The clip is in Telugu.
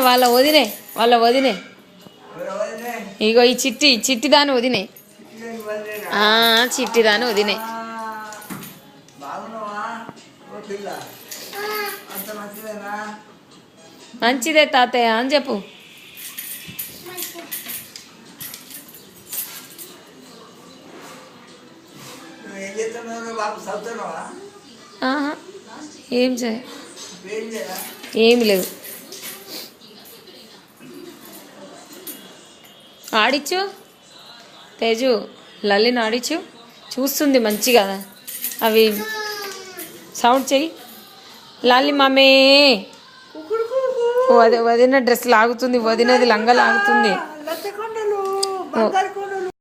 వాళ్ళ వదినే ఇగో ఈ చిట్టి దాని వదినే చిట్టి దాని వదినే మంచిదే తాతయ్య అని చెప్పు. ఏం చేయ ఏమి లేవు. ఆడిచ్చు తేజు లల్లిని ఆడిచ్చు చూస్తుంది మంచిగా. అవి సౌండ్ చెయ్యి లాలి మమ్మీ. వదిన డ్రెస్ లాగుతుంది, వదినది లంగా లాగుతుంది.